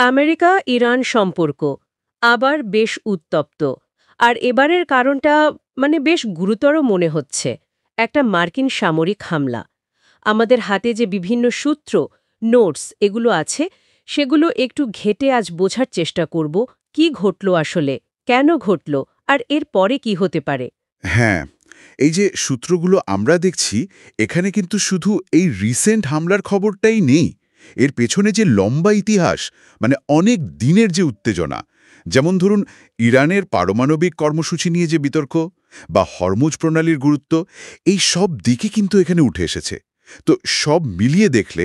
America Iran সম্পর্ক আবার বেশ উত্তপ্ত। আর এবারের কারণটা বেশ গুরুতর মনে হচ্ছে। একটা মার্কিন সামরিক হামলা। আমাদের হাতে যে বিভিন্ন সূত্র, নোটস এগুলো আছে, সেগুলো একটু ঘেঁটে আজ বোঝার চেষ্টা করব কি ঘটল আসলে, কেন ঘটল, আর এর পরে কি হতে পারে। হ্যাঁ, এই যে সূত্রগুলো আমরা দেখছি, এখানে কিন্তু শুধু এই রিসেন্ট হামলার খবরটাই নেই। এর পেছনে যে লম্বা ইতিহাস, অনেক দিনের যে উত্তেজনা, যেমন ধরুন ইরানের পারমাণবিক কর্মসূচি নিয়ে যে বিতর্ক বা হরমুজ প্রণালীর গুরুত্ব, এই সব দিকে কিন্তু এখানে উঠে এসেছে। তো সব মিলিয়ে দেখলে,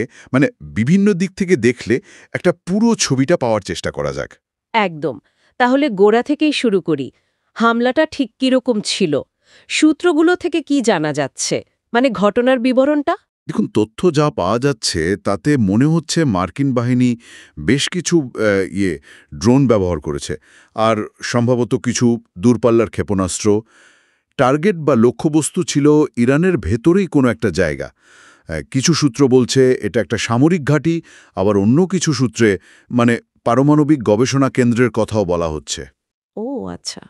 বিভিন্ন দিক থেকে দেখলে একটা পুরো ছবিটা পাওয়ার চেষ্টা করা যাক। একদম। তাহলে গোড়া থেকেই শুরু করি। হামলাটা ঠিক কিরকম ছিল? সূত্রগুলো থেকে কি জানা যাচ্ছে? ঘটনার বিবরণটা? দেখুন, তথ্য যা পাওয়া যাচ্ছে তাতে মনে হচ্ছে মার্কিন বাহিনী বেশ কিছু ড্রোন ব্যবহার করেছে, আর সম্ভবত কিছু দূরপাল্লার ক্ষেপণাস্ত্র। টার্গেট বা লক্ষ্যবস্তু ছিল ইরানের ভেতরেই কোনো একটা জায়গা। কিছু সূত্র বলছে এটা একটা সামরিক ঘাঁটি, আবার অন্য কিছু সূত্রে পারমাণবিক গবেষণা কেন্দ্রের কথাও বলা হচ্ছে। ও আচ্ছা।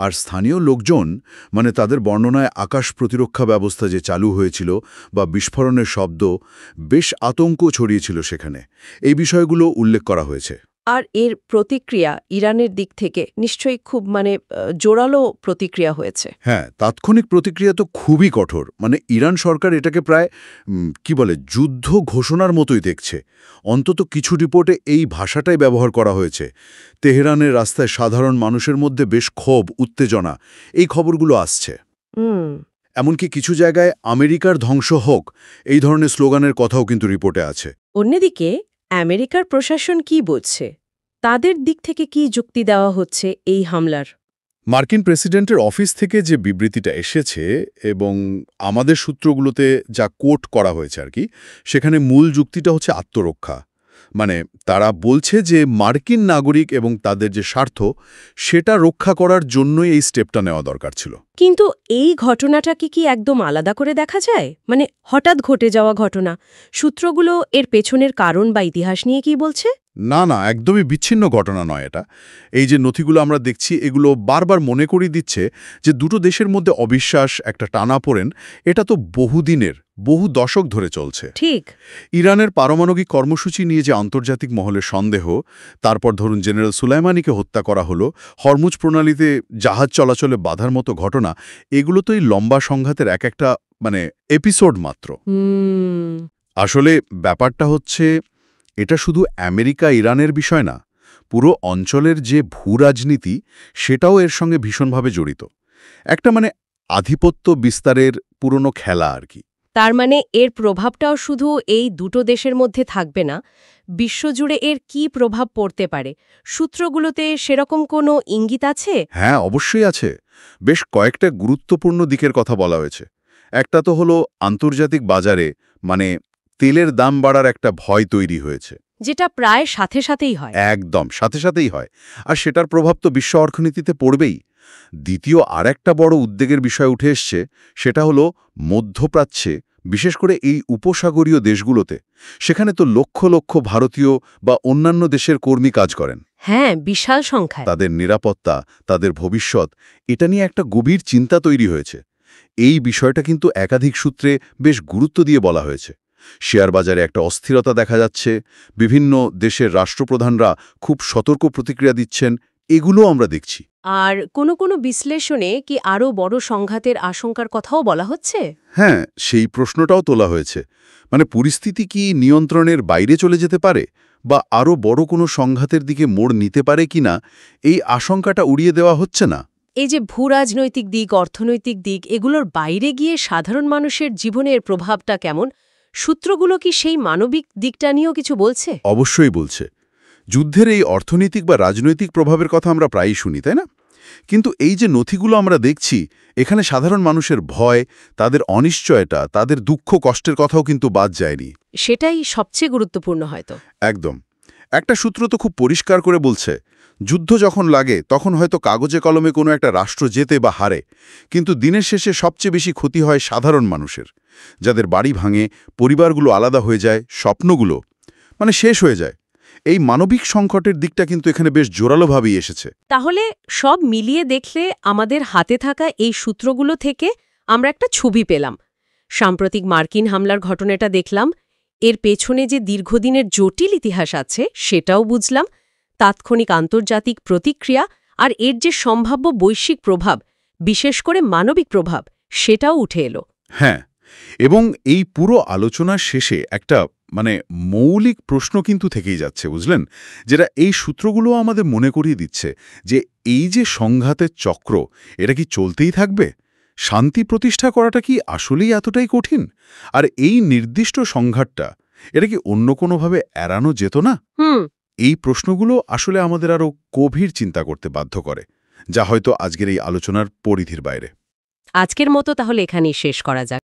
আর স্থানীয় লোকজন তাদের বর্ণনায় আকাশ প্রতিরক্ষা ব্যবস্থা যে চালু হয়েছিল বা বিস্ফোরণের শব্দ, বেশ আতঙ্ক ছড়িয়েছিল সেখানে। এই বিষয়গুলো উল্লেখ করা হয়েছে। আর এর প্রতিক্রিয়া ইরানের দিক থেকে নিশ্চয়ই খুব জোরালো প্রতিক্রিয়া হয়েছে। হ্যাঁ, তাৎক্ষণিক প্রতিক্রিয়া তো খুবই কঠোর। ইরান সরকার এটাকে প্রায় যুদ্ধ ঘোষণার মতোই দেখছে। অন্তত কিছু রিপোর্টে এই ভাষাটাই ব্যবহার করা হয়েছে। তেহরানের রাস্তায় সাধারণ মানুষের মধ্যে বেশ ক্ষোভ, উত্তেজনা, এই খবরগুলো আসছে। এমনকি কিছু জায়গায় আমেরিকার ধ্বংস হোক, এই ধরনের স্লোগানের কথাও কিন্তু রিপোর্টে আছে। অন্যদিকে আমেরিকার প্রশাসন কি বলছে? তাদের দিক থেকে কি যুক্তি দেওয়া হচ্ছে এই হামলার? মার্কিন প্রেসিডেন্টের অফিস থেকে যে বিবৃতিটা এসেছে এবং আমাদের সূত্রগুলোতে যা কোট করা হয়েছে সেখানে মূল যুক্তিটা হচ্ছে আত্মরক্ষা। তারা বলছে যে মার্কিন নাগরিক এবং তাদের যে স্বার্থ, সেটা রক্ষা করার জন্যই এই স্টেপটা নেওয়া দরকার ছিল। কিন্তু এই ঘটনাটা কি একদম আলাদা করে দেখা যায়? হঠাৎ ঘটে যাওয়া ঘটনা। সূত্রগুলো এর পেছনের কারণ বা ইতিহাস নিয়ে কি বলছে? না, একদমই বিচ্ছিন্ন ঘটনা নয় এটা। এই যে নথিগুলো আমরা দেখছি, এগুলো বারবার মনে করিয়ে দিচ্ছে যে দুটো দেশের মধ্যে অবিশ্বাস, একটা টানাপোড়েন, এটা তো বহুদিনের, বহু দশক ধরে চলছে। ঠিক। ইরানের পারমাণবিক কর্মসূচি নিয়ে যে আন্তর্জাতিক মহলের সন্দেহ, তারপর ধরুন জেনারেল সুলাইমানিকে হত্যা করা হলো, হরমুজ প্রণালীতে জাহাজ চলাচলে বাধার মতো ঘটনা, এগুলো তো এই লম্বা সংঘাতের একটা এপিসোড মাত্র। আসলে ব্যাপারটা হচ্ছে, এটা শুধু আমেরিকা ইরানের বিষয় না, পুরো অঞ্চলের যে ভূরাজনীতি, সেটাও এর সঙ্গে ভীষণভাবে জড়িত। একটা আধিপত্য বিস্তারের পুরনো খেলা তার এর প্রভাবটাও শুধু এই দুটো দেশের মধ্যে থাকবে না, বিশ্বজুড়ে এর কি প্রভাব পড়তে পারে? সূত্রগুলোতে সেরকম কোনো ইঙ্গিত আছে? হ্যাঁ, অবশ্যই আছে। বেশ কয়েকটা গুরুত্বপূর্ণ দিকের কথা বলা হয়েছে। একটা তো হলো আন্তর্জাতিক বাজারে তেলের দাম বাড়ার একটা ভয় তৈরি হয়েছে, যেটা প্রায় সাথে সাথেই হয়। একদম সাথে সাথেই হয়। আর সেটার প্রভাব তো বিশ্ব অর্থনীতিতে পড়বেই। দ্বিতীয় আরেকটা বড় উদ্বেগের বিষয় উঠে এসছে, সেটা হলো মধ্যপ্রাচ্যে, বিশেষ করে এই উপসাগরীয় দেশগুলোতে। সেখানে তো লক্ষ লক্ষ ভারতীয় বা অন্যান্য দেশের কর্মী কাজ করেন। হ্যাঁ, বিশাল সংখ্যায়। তাদের নিরাপত্তা, তাদের ভবিষ্যৎ, এটা নিয়ে একটা গভীর চিন্তা তৈরি হয়েছে। এই বিষয়টা কিন্তু একাধিক সূত্রে বেশ গুরুত্ব দিয়ে বলা হয়েছে। শেয়ার বাজারে একটা অস্থিরতা দেখা যাচ্ছে, বিভিন্ন দেশের রাষ্ট্রপ্রধানরা খুব সতর্ক প্রতিক্রিয়া দিচ্ছেন, এগুলো আমরা দেখছি। আর কোনো বিশ্লেষণে কি আরও বড় সংঘাতের আশঙ্কার কথাও বলা হচ্ছে? হ্যাঁ, সেই প্রশ্নটাও তোলা হয়েছে। পরিস্থিতি কি নিয়ন্ত্রণের বাইরে চলে যেতে পারে, বা আরও বড় কোনো সংঘাতের দিকে মোড় নিতে পারে কিনা, এই আশঙ্কাটা উড়িয়ে দেওয়া হচ্ছে না। এই যে ভূরাজনৈতিক দিক, অর্থনৈতিক দিক, এগুলোর বাইরে গিয়ে সাধারণ মানুষের জীবনের প্রভাবটা কেমন? সূত্রগুলো কি সেই মানবিক দিকটা নিয়েও কিছু বলছে? অবশ্যই বলছে। যুদ্ধের এই অর্থনৈতিক বা রাজনৈতিক প্রভাবের কথা আমরা প্রায়ই শুনি, তাই না? কিন্তু এই যে নথিগুলো আমরা দেখছি, এখানে সাধারণ মানুষের ভয়, তাদের অনিশ্চয়তা, তাদের দুঃখ কষ্টের কথাও কিন্তু বাদ যায়নি। সেটাই সবচেয়ে গুরুত্বপূর্ণ হয়তো। একদম। একটা সূত্র তো খুব পরিষ্কার করে বলছে, যুদ্ধ যখন লাগে তখন হয়তো কাগজে কলমে কোনো একটা রাষ্ট্র জেতে বা হারে, কিন্তু দিনের শেষে সবচেয়ে বেশি ক্ষতি হয় সাধারণ মানুষের, যাদের বাড়ি ভাঙে, পরিবারগুলো আলাদা হয়ে যায়, স্বপ্নগুলো শেষ হয়ে যায়। এই মানবিক সংকটের দিকটা কিন্তু এখানে বেশ জোরালোভাবেই এসেছে। তাহলে সব মিলিয়ে দেখলে আমাদের হাতে থাকা এই সূত্রগুলো থেকে আমরা একটা ছবি পেলাম। সাম্প্রতিক মার্কিন হামলার ঘটনাটা দেখলাম, এর পেছনে যে দীর্ঘদিনের জটিল ইতিহাস আছে সেটাও বুঝলাম, তাৎক্ষণিক আন্তর্জাতিক প্রতিক্রিয়া আর এর যে সম্ভাব্য বৈশ্বিক প্রভাব, বিশেষ করে মানবিক প্রভাব, সেটাও উঠে এলো। হ্যাঁ, এবং এই পুরো আলোচনার শেষে একটা মৌলিক প্রশ্ন কিন্তু থেকেই যাচ্ছে, বুঝলেন, যেটা এই সূত্রগুলো আমাদের মনে করিয়ে দিচ্ছে যে এই যে সংঘাতের চক্র, এটা কি চলতেই থাকবে? শান্তি প্রতিষ্ঠা করাটা কি আসলেই এতটাই কঠিন? আর এই নির্দিষ্ট সংঘাতটা, এটা কি অন্য কোনোভাবে এড়ানো যেত না? এই প্রশ্নগুলো আসলে আমাদের আরও গভীর চিন্তা করতে বাধ্য করে, যা হয়তো আজকের এই আলোচনার পরিধির বাইরে। আজকের মতো তাহলে এখানেই শেষ করা যাক।